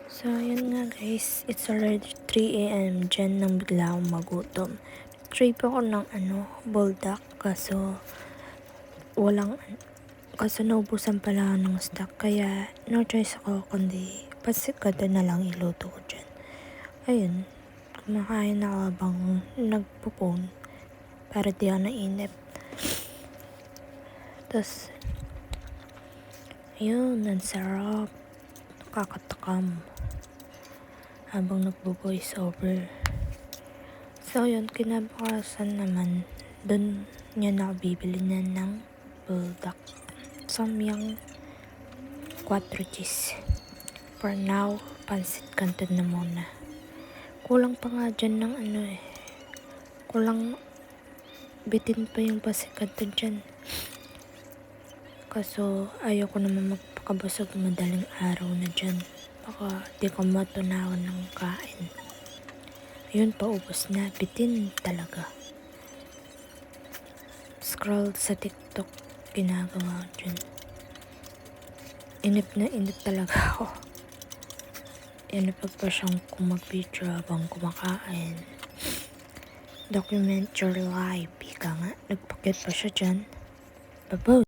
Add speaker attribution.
Speaker 1: So, yun nga guys, it's already 3 a.m. Diyan nang bigla akong magutom. Trip ako ng buldak walang, kaso naubusan pala ako ng stock. Kaya, no choice ako kundi pasikado na lang iluto ko dyan. Ayun, kumakain ako habang nagpo-phone para di ako nainip. Tapos, ayun, ang sarap. Nakakatakam habang nagbo-voice over. So yun, kinabukasan naman dun niya na ako bibili na ng buldak samyang 4 cheese. For now, pansit canton na muna. Kulang pa nga dyan ng kulang bitin pa yung pansit canton dyan. Kaso ayoko naman magpakabusog madaling araw na dyan. Baka di ko matunawan ng kain. Ayun, paubos na. Bitin talaga. Scroll sa TikTok, ginagawa ko dyan. Inip na inip talaga ako. Inip pa siyang mag-video habang kumakain. Document your life. Ika nga, nagpakit pa siya dyan. Babaw.